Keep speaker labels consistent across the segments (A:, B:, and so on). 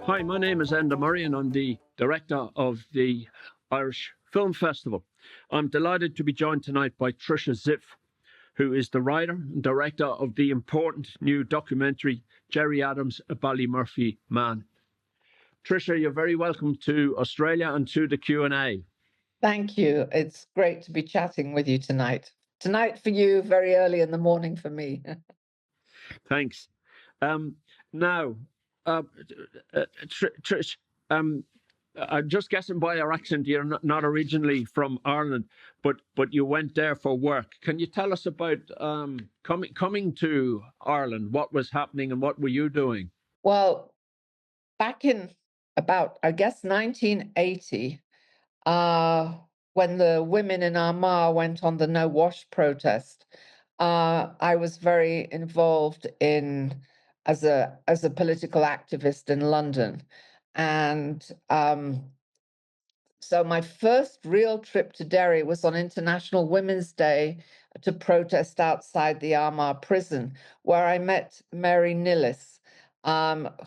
A: Hi, my name is Enda Murray and I'm the director of the Irish Film Festival. I'm delighted to be joined tonight by Trisha Ziff, who is the writer and director of the important new documentary, GERRY ADAMS, A BALLYMURPHY Man. Trisha, you're very welcome to Australia and to the Q&A.
B: Thank you. It's great to be chatting with you tonight. Tonight for you, very early in the morning for me.
A: Thanks. Now, Trish, I'm just guessing by your accent, you're not originally from Ireland, but you went there for work. Can you tell us about coming to Ireland? What was happening and what were you doing?
B: Well, back in about, I guess, 1980, when the women in Armagh went on the No Wash protest, I was very involved in as a political activist in London, and so my first real trip to Derry was on International Women's Day to protest outside the Armagh prison, where I met Mary Nillis,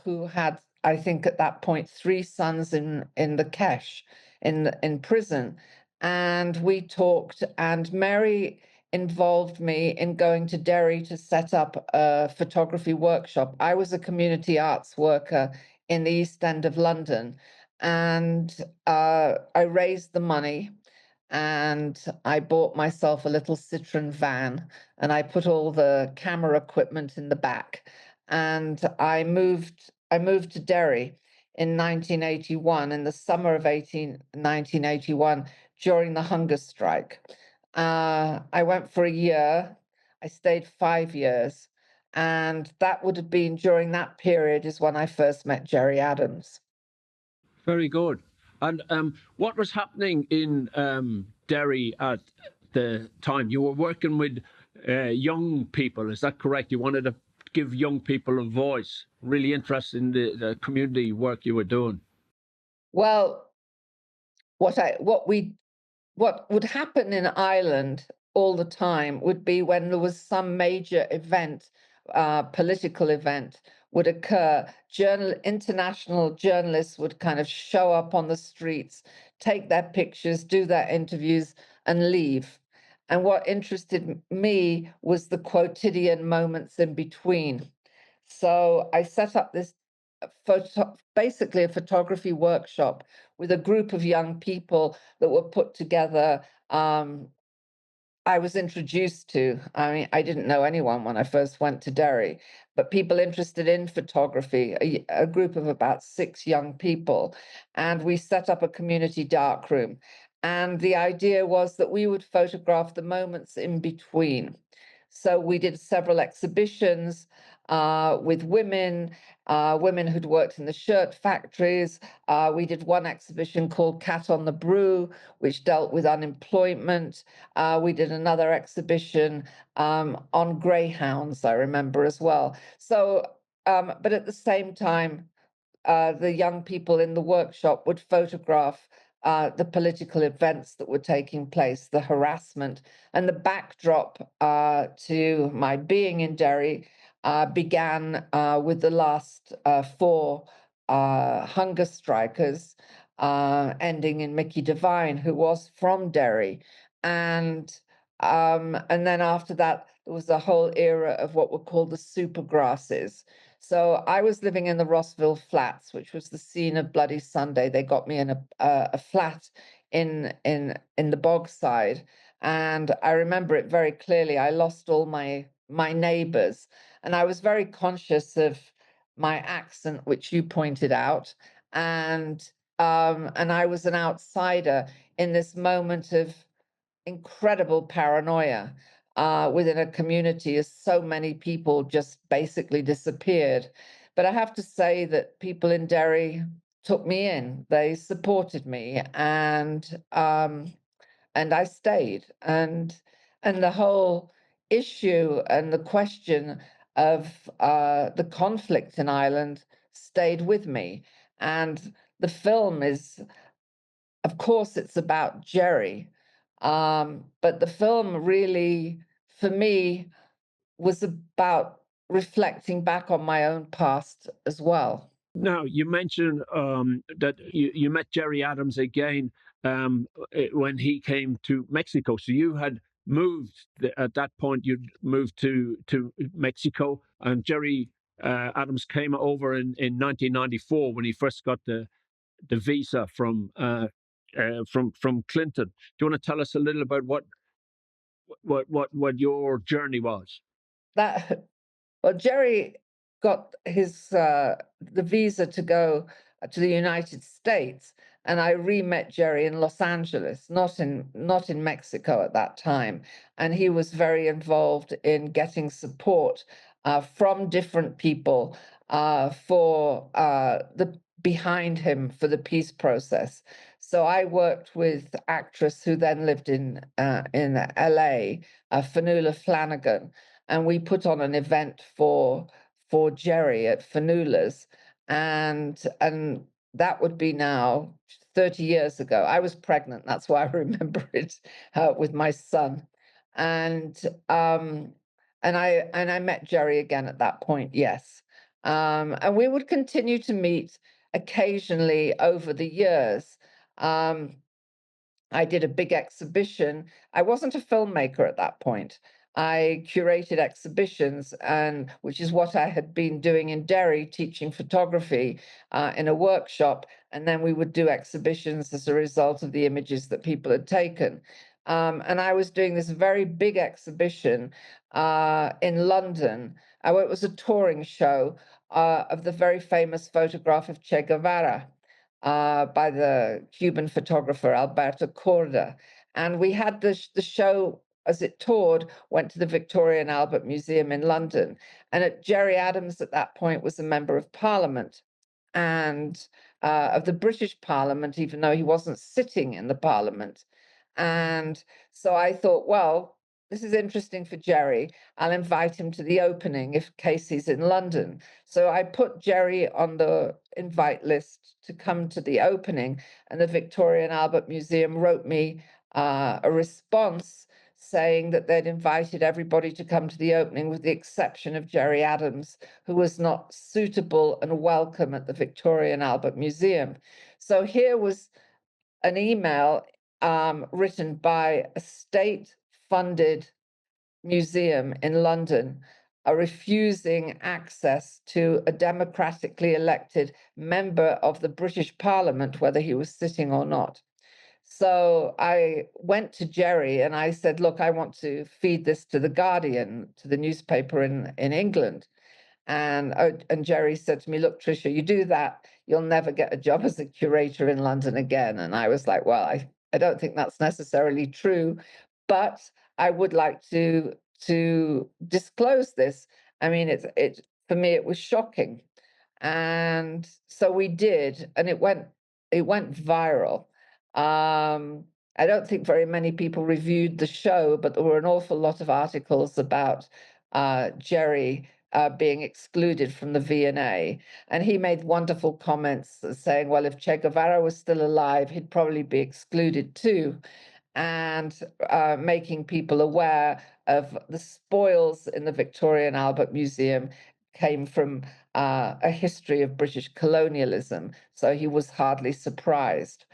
B: who had, I think, at that point, 3 sons in the Kesh, in prison, and we talked. And Mary involved me in going to Derry to set up a photography workshop. I was a community arts worker in the East End of London, and I raised the money and I bought myself a little Citroen van and I put all the camera equipment in the back, and I moved to Derry in 1981, in the summer of 1981, during the hunger strike. I went for a year. I stayed 5 years, and that would have been during that period is when I first met GERRY ADAMS.
A: Very good. And what was happening in Derry at the time? You were working with young people, is that correct? You wanted to give young people a voice. Really interested in the community work you were doing.
B: Well, what would happen in Ireland all the time would be when there was some major event, political event would occur, international journalists would kind of show up on the streets, take their pictures, do their interviews, and leave. And what interested me was the quotidian moments in between. So I set up this basically a photography workshop with a group of young people that were put together. I was introduced to, I mean, I didn't know anyone when I first went to Derry, but people interested in photography, a group of about 6 young people. And we set up a community darkroom. And the idea was that we would photograph the moments in between. So we did several exhibitions with women who'd worked in the shirt factories. We did one exhibition called Cat on the Brew, which dealt with unemployment. We did another exhibition on greyhounds, I remember as well. So, but at the same time, the young people in the workshop would photograph the political events that were taking place, the harassment, and the backdrop to my being in Derry began with the last 4 hunger strikers, ending in Mickey Devine, who was from Derry, and then after that there was a whole era of what were called the supergrasses. So I was living in the Rossville Flats, which was the scene of Bloody Sunday. They got me in a flat in the Bogside, and I remember it very clearly. I lost all my neighbors, and I was very conscious of my accent, which you pointed out, and I was an outsider in this moment of incredible paranoia within a community, as so many people just basically disappeared. But I have to say that people in Derry took me in. They supported me, and I stayed. And the whole issue and the question of the conflict in Ireland stayed with me. And the film is, of course, it's about GERRY, but the film really, for me, was about reflecting back on my own past as well.
A: Now, you mentioned that you met Gerry Adams again when he came to Mexico. So you had moved at that point. You'd moved to Mexico, and Gerry Adams came over in 1994 when he first got the visa from Clinton. Do you want to tell us a little about what your journey was?
B: That Well, Gerry got his the visa to go to the United States, and I re-met Gerry in Los Angeles, not in Mexico at that time. And he was very involved in getting support from different people for the behind him for the peace process. So I worked with actress who then lived in LA, Fanula Flanagan, and we put on an event for Gerry at Fanula's, and that would be now 30 years ago. I was pregnant, that's why I remember it, with my son, and um, and I met Gerry again at that point. Yes, and we would continue to meet occasionally over the years. Um, I did a big exhibition. I wasn't a filmmaker at that point. I curated exhibitions, and which is what I had been doing in Derry, teaching photography in a workshop, and then we would do exhibitions as a result of the images that people had taken. And I was doing this very big exhibition in London. It was a touring show of the very famous photograph of Che Guevara by the Cuban photographer Alberto Corda. And we had the show as it toured, went to the Victoria and Albert Museum in London. And Gerry Adams at that point was a member of Parliament and of the British Parliament, even though he wasn't sitting in the Parliament. And so I thought, well, this is interesting for Gerry. I'll invite him to the opening if Casey's in London. So I put Gerry on the invite list to come to the opening, and the Victoria and Albert Museum wrote me a response saying that they'd invited everybody to come to the opening with the exception of Gerry Adams, who was not suitable and welcome at the Victoria and Albert Museum. So here was an email written by a state-funded museum in London refusing access to a democratically elected member of the British Parliament, whether he was sitting or not. So I went to Gerry and I said, look, I want to feed this to The Guardian, to the newspaper in England. And Gerry said to me, look, Trisha, you do that, you'll never get a job as a curator in London again. And I was like, well, I don't think that's necessarily true, but I would like to disclose this. I mean, it for me, it was shocking. And so we did, and it went viral. I don't think very many people reviewed the show, but there were an awful lot of articles about Gerry being excluded from the V&A. And he made wonderful comments saying, well, if Che Guevara was still alive, he'd probably be excluded too. And making people aware of the spoils in the Victoria and Albert Museum came from a history of British colonialism. So he was hardly surprised.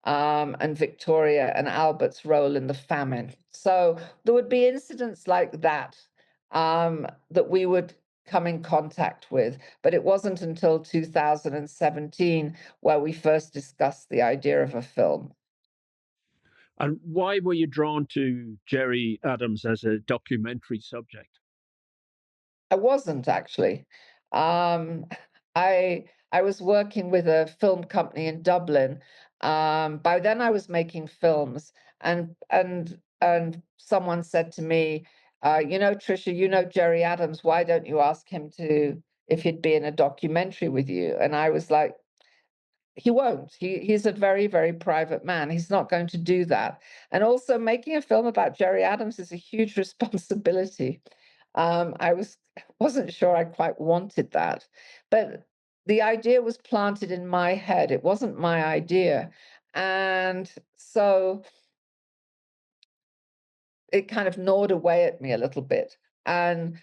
B: And Victoria and Albert's role in the famine. So there would be incidents like that that we would come in contact with. But it wasn't until 2017 where we first discussed the idea of a film.
A: And why were you drawn to Gerry Adams as a documentary subject?
B: I wasn't actually. Um, I was working with a film company in Dublin. By then I was making films, and someone said to me, Trisha, you know Gerry Adams, why don't you ask him to if he'd be in a documentary with you? And I was like, he won't. He's a very, very private man. He's not going to do that. And also making a film about Gerry Adams is a huge responsibility. I wasn't sure I quite wanted that, but the idea was planted in my head. It wasn't my idea. And so it kind of gnawed away at me a little bit. And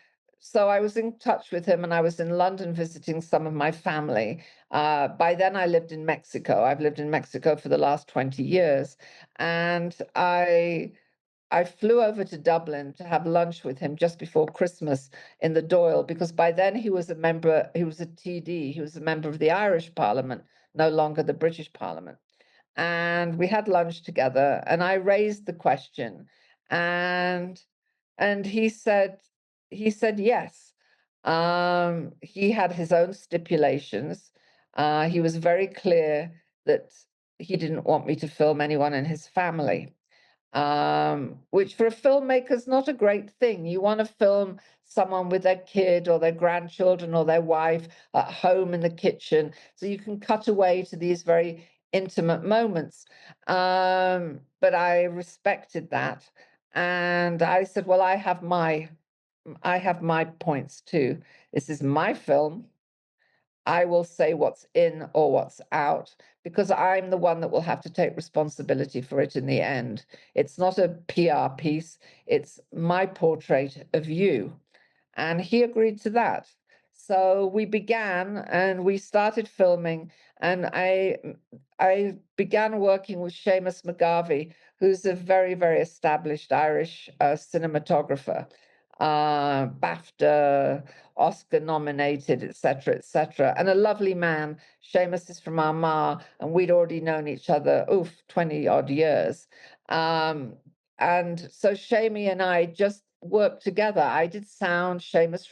B: so I was in touch with him, and I was in London visiting some of my family. By then, I lived in Mexico. I've lived in Mexico for the last 20 years. And I flew over to Dublin to have lunch with him just before Christmas in the Dáil, because by then he was a member, he was a TD, he was a member of the Irish Parliament, no longer the British Parliament. And we had lunch together, and I raised the question, and he said yes. He had his own stipulations. He was very clear that he didn't want me to film anyone in his family, which for a filmmaker is not a great thing. You want to film someone with their kid or their grandchildren or their wife at home in the kitchen, so you can cut away to these very intimate moments. But I respected that, and I said, well, I have my points too. This is my film. I will say what's in or what's out, because I'm the one that will have to take responsibility for it in the end. It's not a PR piece, it's my portrait of you. And he agreed to that. So we began and we started filming, and I began working with Seamus McGarvey, who's a very, very established Irish cinematographer, BAFTA, Oscar nominated, etc., and a lovely man. Seamus is from Armagh, and we'd already known each other, 20 odd years. And so Seamie and I just worked together. I did sound, Seamus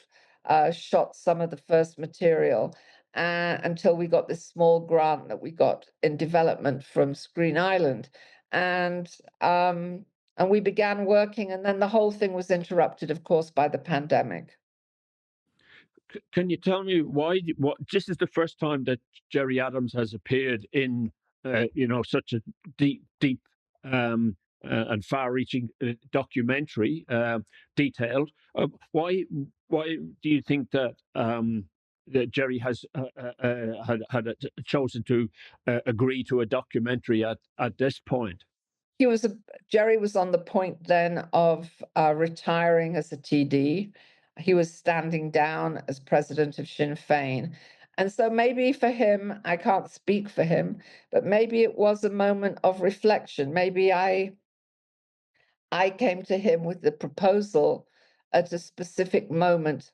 B: shot some of the first material, until we got this small grant that we got in development from Screen Island. And we began working, and then the whole thing was interrupted, of course, by the pandemic.
A: Can you tell me why? What? This is the first time that Gerry Adams has appeared in, such a deep, and far-reaching documentary, detailed. Why? Why do you think that that Gerry has had chosen to agree to a documentary at this point?
B: Gerry was on the point then of retiring as a TD. He was standing down as president of Sinn Féin. And so maybe for him, I can't speak for him, but maybe it was a moment of reflection. Maybe I came to him with the proposal at a specific moment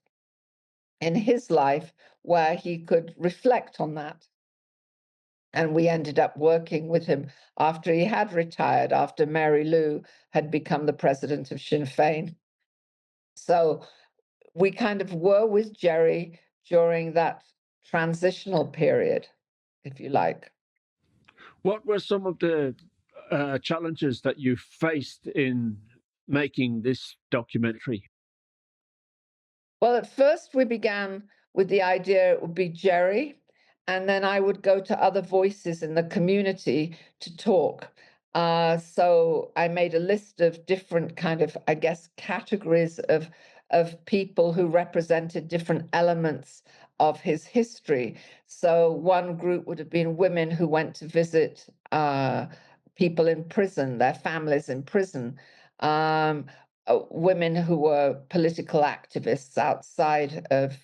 B: in his life where he could reflect on that. And we ended up working with him after he had retired, after Mary Lou had become the president of Sinn Féin. So we kind of were with Gerry during that transitional period, if you like.
A: What were some of the challenges that you faced in making this documentary?
B: Well, at first we began with the idea it would be Gerry, and then I would go to other voices in the community to talk. So I made a list of different kind of, I guess, categories of people who represented different elements of his history. So one group would have been women who went to visit people in prison, their families in prison. Women who were political activists outside of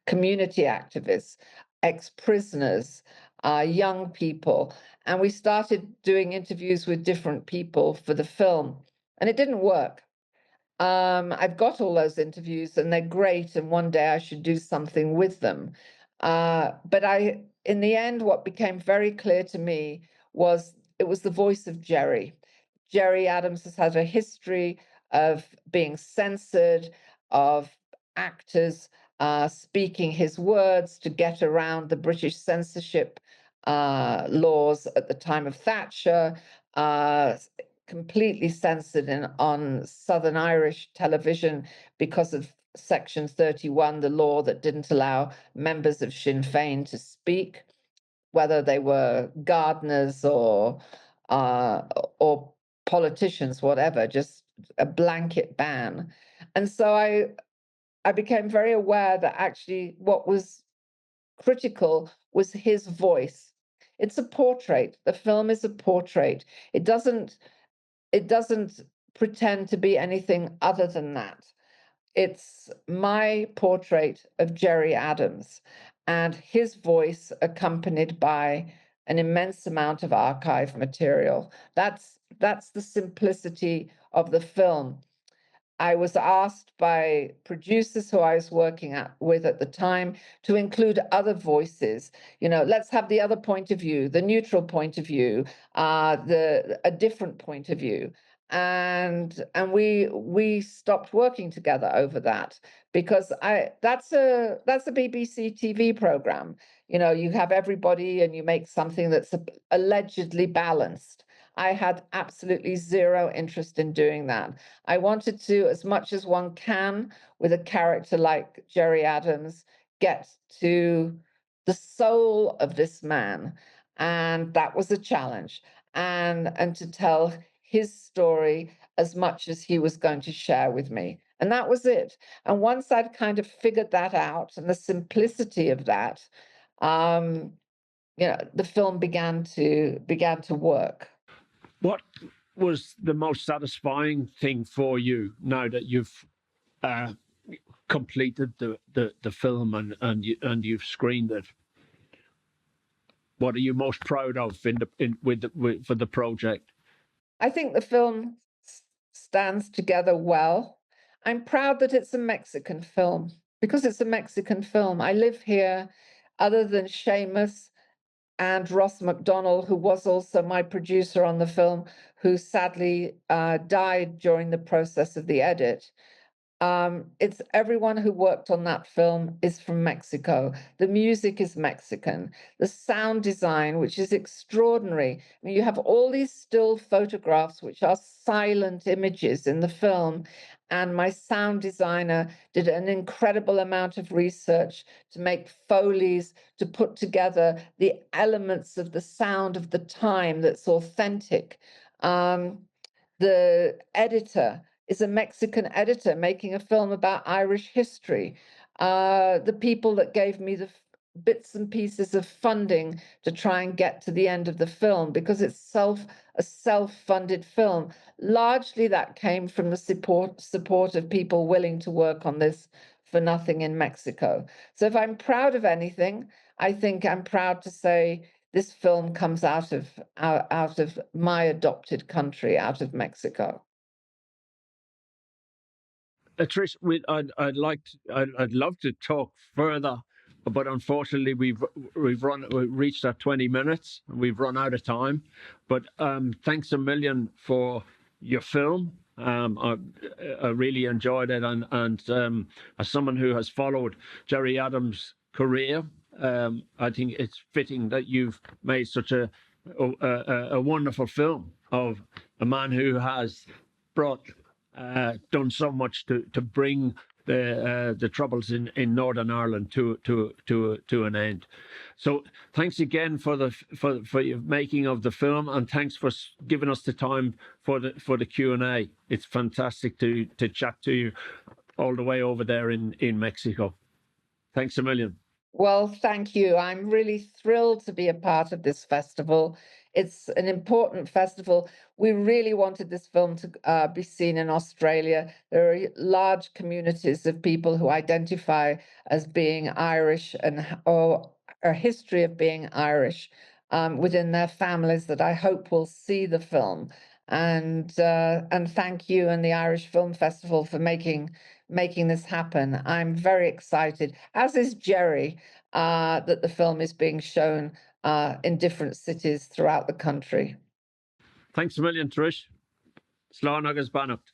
B: community activists, ex-prisoners, young people. And we started doing interviews with different people for the film, and it didn't work. I've got all those interviews and they're great, and one day I should do something with them. But in the end, what became very clear to me was it was the voice of Gerry. Gerry Adams has had a history of being censored, of actors speaking his words to get around the British censorship laws at the time of Thatcher, completely censored on Southern Irish television because of Section 31, the law that didn't allow members of Sinn Féin to speak, whether they were gardeners or politicians, whatever, just a blanket ban. And so I became very aware that actually what was critical was his voice. It's a portrait. The film is a portrait. It doesn't pretend to be anything other than that. it's my portrait of Gerry Adams and his voice accompanied by an immense amount of archive material. That's the simplicity of the film. I was asked by producers who I was working with at the time to include other voices. You know, let's have the other point of view, the neutral point of view, a different point of view. And we stopped working together over that because that's a BBC TV program. You know, you have everybody and you make something that's allegedly balanced. I had absolutely zero interest in doing that. I wanted to, as much as one can with a character like Gerry Adams, get to the soul of this man. And that was a challenge. And to tell his story as much as he was going to share with me. And that was it. And once I'd kind of figured that out and the simplicity of that, the film began to work.
A: What was the most satisfying thing for you now that you've completed the film and you've screened it? What are you most proud of for the project?
B: I think the film stands together well. I'm proud that it's a Mexican film because it's a Mexican film. I live here, other than Seamus and Ross MacDonald, who was also my producer on the film, who sadly died during the process of the edit. It's everyone who worked on that film is from Mexico. The music is Mexican. The sound design, which is extraordinary. I mean, you have all these still photographs, which are silent images in the film. And my sound designer did an incredible amount of research to make Foleys, to put together the elements of the sound of the time that's authentic. The editor is a Mexican editor making a film about Irish history. The people that gave me the bits and pieces of funding to try and get to the end of the film, because it's a self-funded film. Largely that came from the support of people willing to work on this for nothing in Mexico. So if I'm proud of anything, I think I'm proud to say this film comes out of my adopted country, out of Mexico.
A: Trish, I'd love to talk further, but unfortunately we've reached our 20 minutes. We've run out of time. But thanks a million for your film. I really enjoyed it, and as someone who has followed Gerry Adams' career, I think it's fitting that you've made such a wonderful film of a man who has done so much to bring the troubles in Northern Ireland to an end. So thanks again for your making of the film, and thanks for giving us the time for the Q&A. It's fantastic to chat to you all the way over there in Mexico. Thanks a million.
B: Well, thank you. I'm really thrilled to be a part of this festival. It's an important festival. We really wanted this film to be seen in Australia. There are large communities of people who identify as being Irish or a history of being Irish within their families that I hope will see the film. And thank you and the Irish Film Festival for making this happen. I'm very excited, as is Gerry, that the film is being shown in different cities throughout the country.
A: Thanks a million, Trish. Slán agus Bannacht.